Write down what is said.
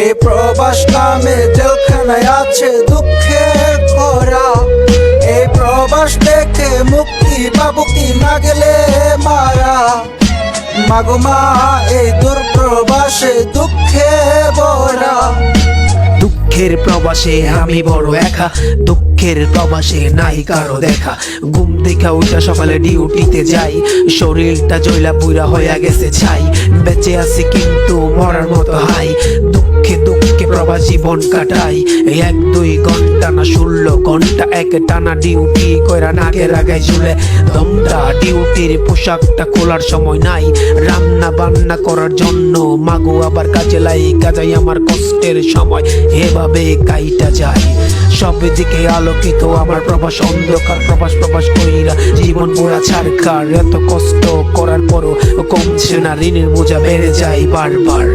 এই প্রবাস নামে জেলখানায় আছে দুঃখের খরা। এই প্রবাস থেকে মুক্তি পাবো কি না গেলে মারা। মাগো মা এই দূরপ্রবাসে দুঃখে ভরা। দুঃখের প্রবাসে আমি বড় একা, দুঃখের প্রবাসে নাই কারো দেখা। ঘুম দেখা উঠা সকালে ডিউটিতে যাই, শরীরটা জয়লা বুইরা হইয়া গেছে ছাই। বেঁচে আছি কিন্তু মরার মতো হাই, দুঃখে দুঃখে প্রবাস জীবন কাটাই। 1-2 ঘন্টা না 16 ঘন্টা এক টানা ডিউটি কইরা নাকের আগায় ঝুলে দমটা। ডিউটির পোশাকটা খোলার সময় নাই, রান্না বান্না করার জন্য মাগো আবার কাজে লাই। কাজাই আমার কষ্টের সময় এভাবে কাইটা যায়। সব দিকে আলোকিত আমার প্রবাস অন্ধকার। প্রবাস কইরা জীবন পুরা ছারখার। এত কষ্ট করার পরও কমছে না, ঋণের বোঝা বেড়ে যায় বারবার।